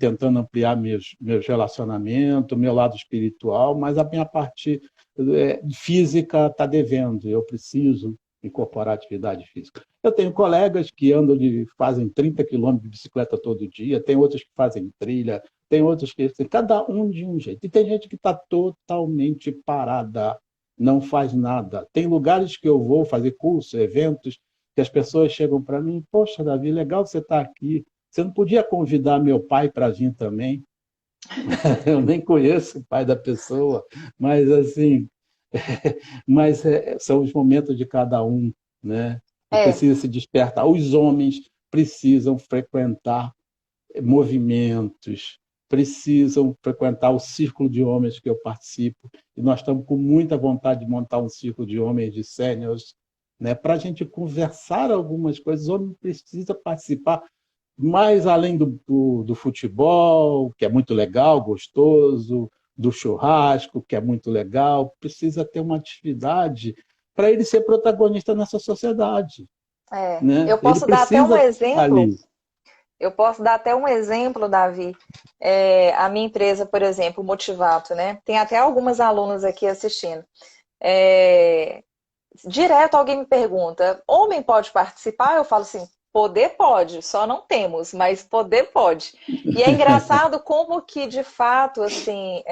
tentando ampliar meus relacionamentos, meu lado espiritual, mas a minha parte física está devendo. Eu preciso incorporar atividade física. Eu tenho colegas que fazem 30 quilômetros de bicicleta todo dia, tem outros que fazem trilha, tem outros que... Cada um de um jeito. E tem gente que está totalmente parada, não faz nada. Tem lugares que eu vou fazer cursos, eventos, que as pessoas chegam para mim, poxa, Davi, legal você estar aqui. Você não podia convidar meu pai para vir também? Eu nem conheço o pai da pessoa, mas assim... Mas são os momentos de cada um, né? E É, precisa se despertar. Os homens precisam frequentar movimentos, precisam frequentar o círculo de homens que eu participo, e nós estamos com muita vontade de montar um círculo de homens, de sêniores, né, para a gente conversar algumas coisas. O homem precisa participar mais além do futebol, que é muito legal, gostoso, do churrasco, que é muito legal, precisa ter uma atividade para ele ser protagonista nessa sociedade, é. né? Eu Ele posso dar até um precisa estar exemplo. ali. Eu posso dar até um exemplo, Davi. A minha empresa, por exemplo, o Motivato, né? Tem até algumas alunas aqui assistindo. É, Direto alguém me pergunta: homem pode participar? Eu falo assim: poder pode, só não temos, mas poder pode. E é engraçado como que, de fato, assim,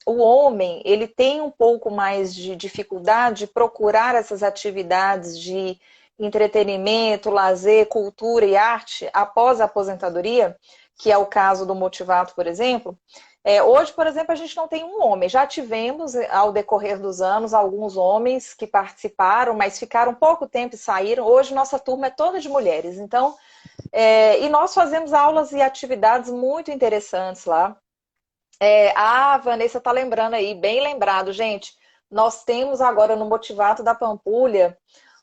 o homem ele tem um pouco mais de dificuldade de procurar essas atividades de entretenimento, lazer, cultura e arte após a aposentadoria, que é o caso do Motivato, por exemplo. Hoje, por exemplo, a gente não tem um homem. Já tivemos, ao decorrer dos anos, alguns homens que participaram, mas ficaram pouco tempo e saíram. Hoje, nossa turma é toda de mulheres. Então, e nós fazemos aulas e atividades muito interessantes lá. A Vanessa está lembrando aí, bem lembrado, gente. Nós temos agora no Motivato da Pampulha,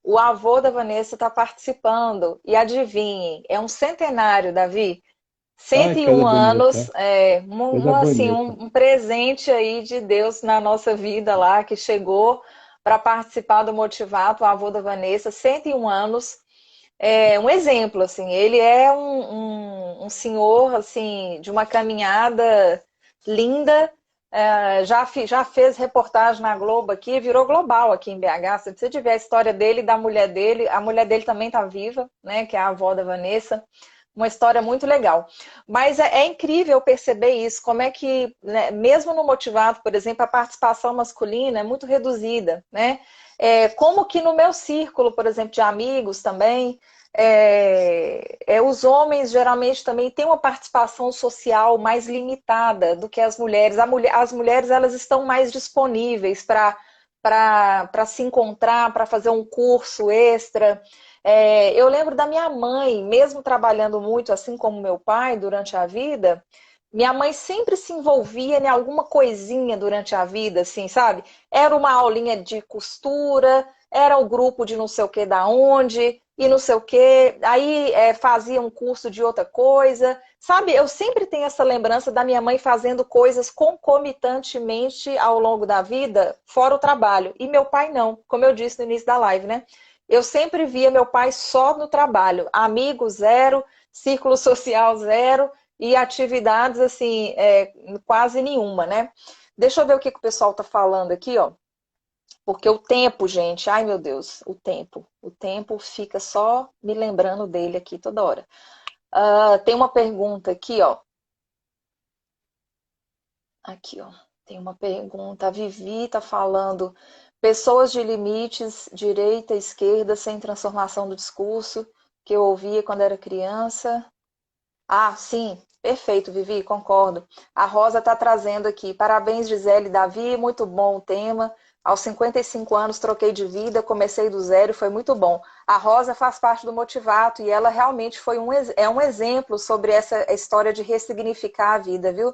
o avô da Vanessa está participando. E adivinhem, é um centenário, Davi. Ai, cento e coisa um bonita, anos, coisa assim, bonita. um presente aí de Deus na nossa vida lá, que chegou para participar do Motivato, o avô da Vanessa, 101 anos, um exemplo, assim, ele é um senhor, assim, de uma caminhada linda, já fez reportagem na Globo aqui, virou global aqui em BH, se você tiver a história dele e da mulher dele, a mulher dele também está viva, né, que é a avó da Vanessa, uma história muito legal. Mas é incrível perceber isso, como é que, né, mesmo no Motivado, por exemplo, a participação masculina é muito reduzida, né? Como que no meu círculo, por exemplo, de amigos também, os homens geralmente também têm uma participação social mais limitada do que as mulheres. As mulheres elas estão mais disponíveis para se encontrar, para fazer um curso extra. Eu lembro da minha mãe, mesmo trabalhando muito, assim como meu pai, durante a vida, minha mãe sempre se envolvia em alguma coisinha durante a vida, assim, sabe? Era uma aulinha de costura, era o grupo de não sei o que da onde, e não sei o que, aí fazia um curso de outra coisa, sabe? Eu sempre tenho essa lembrança da minha mãe fazendo coisas concomitantemente ao longo da vida, fora o trabalho. E meu pai não, como eu disse no início da live, né? Eu sempre via meu pai só no trabalho, amigo zero, círculo social zero e atividades assim, quase nenhuma, né? Deixa eu ver o que o pessoal está falando aqui, ó. Porque o tempo, gente, ai meu Deus, o tempo fica só me lembrando dele aqui toda hora. Tem uma pergunta aqui, ó. Aqui, ó. Tem uma pergunta. A Vivi está falando: pessoas de limites, direita, esquerda, sem transformação do discurso, que eu ouvia quando era criança. Ah, sim, perfeito, Vivi, concordo. A Rosa está trazendo aqui. Parabéns, Gisele e Davi, muito bom o tema. Aos 55 anos troquei de vida, comecei do zero e foi muito bom. A Rosa faz parte do Motivato e ela realmente é um exemplo sobre essa história de ressignificar a vida, viu?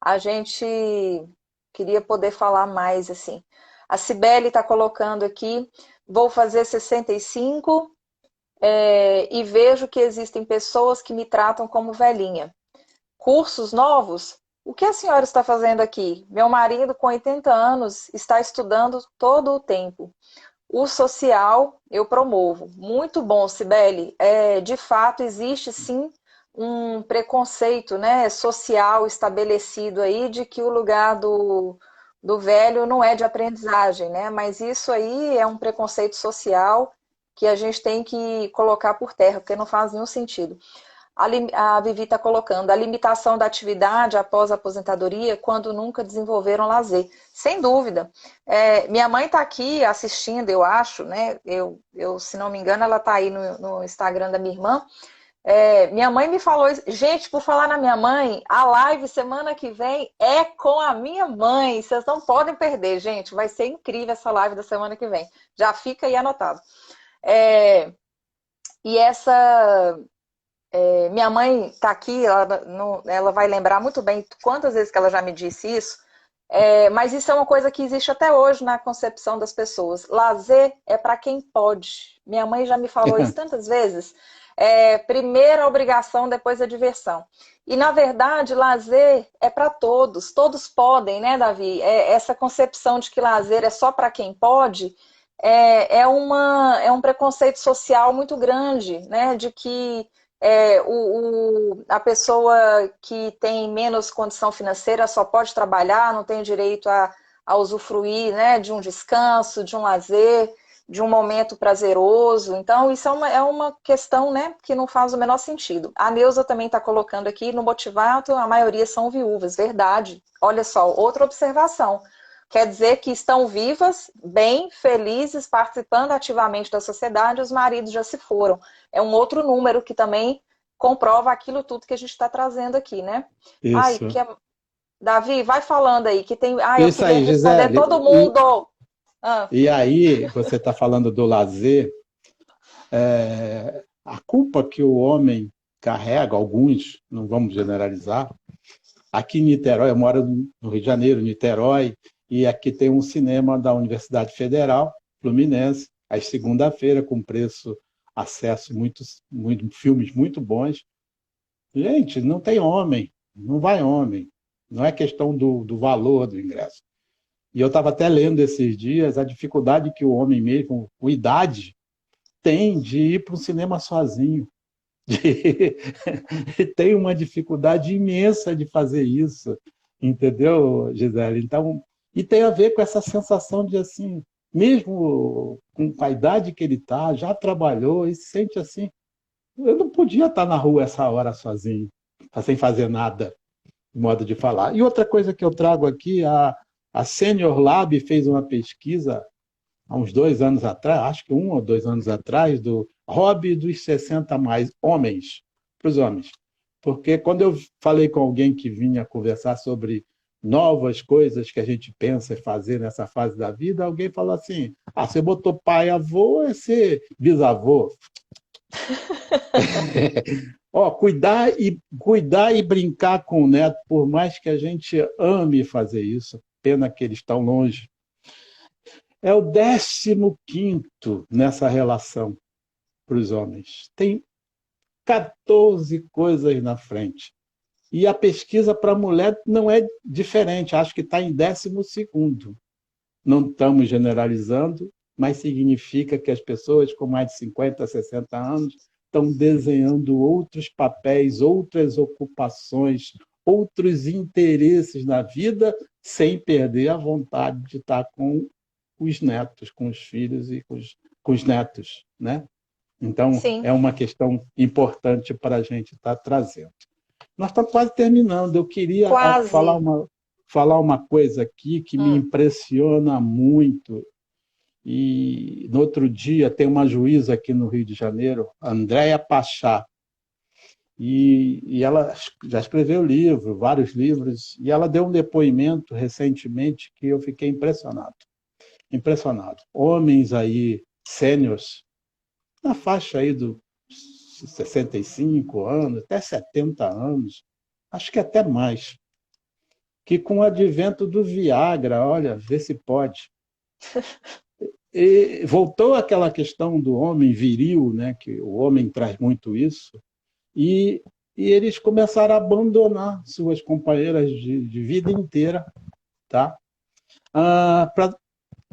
A gente queria poder falar mais assim. A Cibele está colocando aqui, vou fazer 65 e vejo que existem pessoas que me tratam como velhinha. Cursos novos? O que a senhora está fazendo aqui? Meu marido, com 80 anos, está estudando todo o tempo. O social eu promovo. Muito bom, Cibele. De fato, existe sim um preconceito, né, social estabelecido aí de que o lugar do velho não é de aprendizagem, né? Mas isso aí é um preconceito social que a gente tem que colocar por terra, porque não faz nenhum sentido. A Vivi está colocando a limitação da atividade após a aposentadoria quando nunca desenvolveram lazer. Sem dúvida. Minha mãe está aqui assistindo, eu acho, né? Se não me engano, ela está aí no Instagram da minha irmã. Minha mãe me falou isso. Gente, por falar na minha mãe, a live semana que vem é com a minha mãe. Vocês não podem perder, gente. Vai ser incrível essa live da semana que vem. Já fica aí anotado. É, e minha mãe está aqui, ela vai lembrar muito bem quantas vezes que ela já me disse isso. Mas isso é uma coisa que existe até hoje na concepção das pessoas. Lazer é para quem pode. Minha mãe já me falou isso tantas vezes. Primeiro a obrigação, depois a diversão. E, na verdade, lazer é para todos. Todos podem, né, Davi? Essa concepção de que lazer é só para quem pode é um preconceito social muito grande, né? De que a pessoa que tem menos condição financeira só pode trabalhar, não tem direito a usufruir, né, de um descanso, de um lazer, de um momento prazeroso. Então, isso é uma questão, né, que não faz o menor sentido. A Neuza também está colocando aqui, no Motivato, a maioria são viúvas, verdade. Olha só, outra observação. Quer dizer que estão vivas, bem, felizes, participando ativamente da sociedade, os maridos já se foram. É um outro número que também comprova aquilo tudo que a gente está trazendo aqui, né? Ai, Isso. Davi, vai falando aí, que tem. Eu Isso queria aí, responder Gisele. todo mundo. Ah, E aí, você está falando do lazer, a culpa que o homem carrega, alguns, não vamos generalizar. Aqui em Niterói, eu moro no Rio de Janeiro, Niterói, e aqui tem um cinema da Universidade Federal Fluminense, às segunda-feira, com preço, acesso, filmes muito bons. Gente, não tem homem, não vai homem. Não é questão do valor do ingresso. E eu estava até lendo esses dias a dificuldade que o homem mesmo, com idade, tem de ir para um cinema sozinho. De... tem uma dificuldade imensa de fazer isso, entendeu, Gisele? Então, e tem a ver com essa sensação de assim, mesmo com a idade que ele está, já trabalhou e se sente assim, eu não podia estar na rua essa hora sozinho, sem fazer nada, modo de falar. E outra coisa que eu trago aqui, a Senior Lab fez uma pesquisa há uns 2 anos atrás, acho que 1 ou 2 anos atrás, do hobby dos 60 mais homens, para os homens. Porque quando eu falei com alguém que vinha conversar sobre novas coisas que a gente pensa em fazer nessa fase da vida, alguém falou assim: você botou pai, avô, é ser bisavô. Cuidar e brincar com o neto, por mais que a gente ame fazer isso, pena que eles estão longe. É o 15º nessa relação para os homens. Tem 14 coisas na frente. E a pesquisa para a mulher não é diferente, acho que está em 12º. Não estamos generalizando, mas significa que as pessoas com mais de 50, 60 anos estão desenhando outros papéis, outras ocupações, outros interesses na vida, sem perder a vontade de estar com os netos, com os filhos e com os netos, né? Então, sim, é uma questão importante para a gente estar trazendo. Nós estamos quase terminando. Eu queria quase. falar uma coisa aqui que me impressiona muito. E no outro dia tem uma juíza aqui no Rio de Janeiro, Andréia Pachá, e ela já escreveu livro, vários livros, e ela deu um depoimento recentemente que eu fiquei impressionado. Impressionado. Homens aí, sêniors, na faixa aí dos 65 anos, até 70 anos, acho que até mais, que com o advento do Viagra, olha, vê se pode. E voltou aquela questão do homem viril, né, que o homem traz muito isso, e eles começaram a abandonar suas companheiras de vida inteira, tá?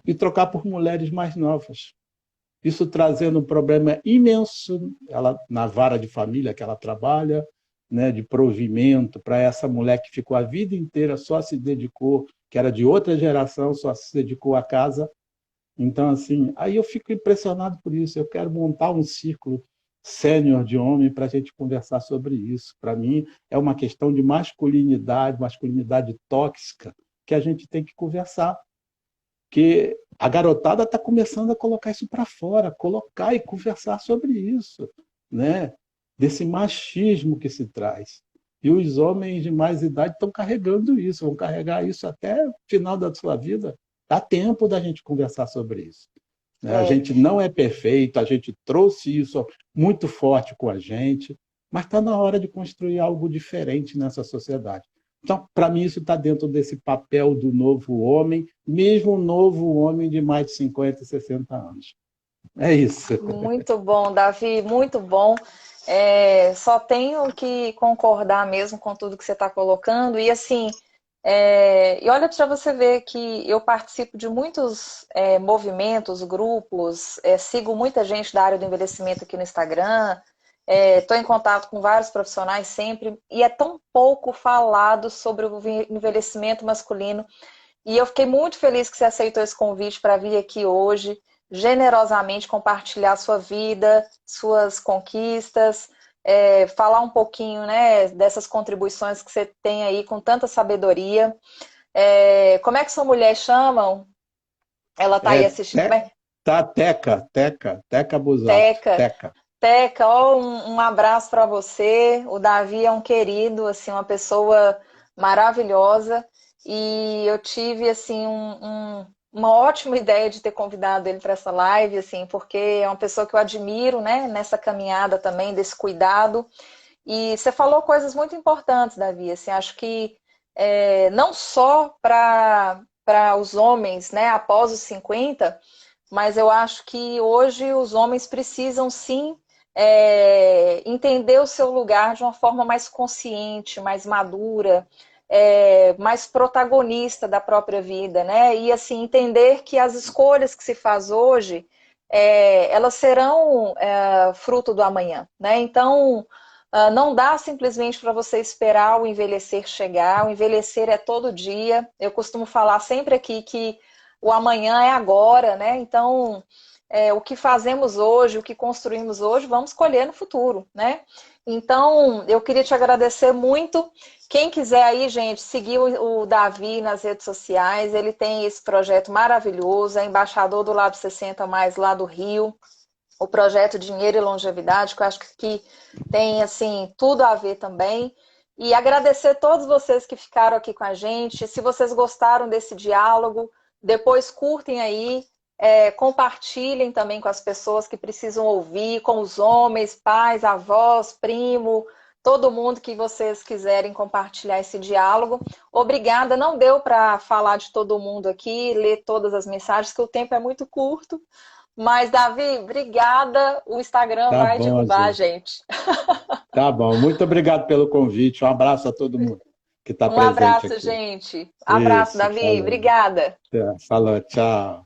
E trocar por mulheres mais novas. Isso trazendo um problema imenso ela, na vara de família que ela trabalha, né, de provimento para essa mulher que ficou a vida inteira, só se dedicou, que era de outra geração, só se dedicou à casa. Então, assim, aí eu fico impressionado por isso. Eu quero montar um círculo sênior de homem para a gente conversar sobre isso. Para mim, é uma questão de masculinidade tóxica, que a gente tem que conversar. Que a garotada está começando a colocar isso para fora, colocar e conversar sobre isso, né? desse machismo que se traz. E os homens de mais idade estão carregando isso, vão carregar isso até o final da sua vida. Dá tempo da gente conversar sobre isso. Né? A gente não é perfeito, a gente trouxe isso muito forte com a gente, mas está na hora de construir algo diferente nessa sociedade. Então, para mim, isso está dentro desse papel do novo homem, mesmo o novo homem de mais de 50, 60 anos. É isso. Muito bom, Davi, muito bom. Só tenho que concordar mesmo com tudo que você está colocando. E assim, e olha para você ver que eu participo de muitos movimentos, grupos, sigo muita gente da área do envelhecimento aqui no Instagram, estou em contato com vários profissionais sempre, e é tão pouco falado sobre o envelhecimento masculino. E eu fiquei muito feliz que você aceitou esse convite para vir aqui hoje, generosamente compartilhar sua vida, suas conquistas, falar um pouquinho, né, dessas contribuições que você tem aí com tanta sabedoria. Como é que sua mulher chama? Ela está aí assistindo. Tá, Teca Busato. Teca. Teca. Teca, ó, um abraço para você. O Davi é um querido, assim, uma pessoa maravilhosa. E eu tive, assim, uma ótima ideia de ter convidado ele para essa live, assim, porque é uma pessoa que eu admiro, né, nessa caminhada também, desse cuidado. E você falou coisas muito importantes, Davi, assim, acho que não só para os homens, né, após os 50, mas eu acho que hoje os homens precisam, sim, entender o seu lugar de uma forma mais consciente, mais madura, mais protagonista da própria vida, né? E assim, entender que as escolhas que se faz hoje, elas serão fruto do amanhã, né? Então, não dá simplesmente para você esperar o envelhecer chegar, o envelhecer é todo dia. Eu costumo falar sempre aqui que o amanhã é agora, né? Então, o que fazemos hoje, o que construímos hoje, vamos colher no futuro, né? Então, eu queria te agradecer muito. Quem quiser aí, gente, seguir o Davi nas redes sociais, ele tem esse projeto maravilhoso, é embaixador do Lab 60 Mais lá do Rio, o projeto Dinheiro e Longevidade, que eu acho que tem, assim, tudo a ver também. E agradecer a todos vocês que ficaram aqui com a gente. Se vocês gostaram desse diálogo, depois curtem aí, compartilhem também com as pessoas que precisam ouvir, com os homens, pais, avós, primo, todo mundo que vocês quiserem compartilhar esse diálogo. Obrigada, não deu para falar de todo mundo aqui, ler todas as mensagens, que o tempo é muito curto. Mas, Davi, obrigada. O Instagram vai derrubar a gente. Tá bom. Muito obrigado pelo convite. Um abraço a todo mundo que está presente aqui. Um abraço, gente. Abraço, Davi. Falou. Obrigada. Falou, tchau.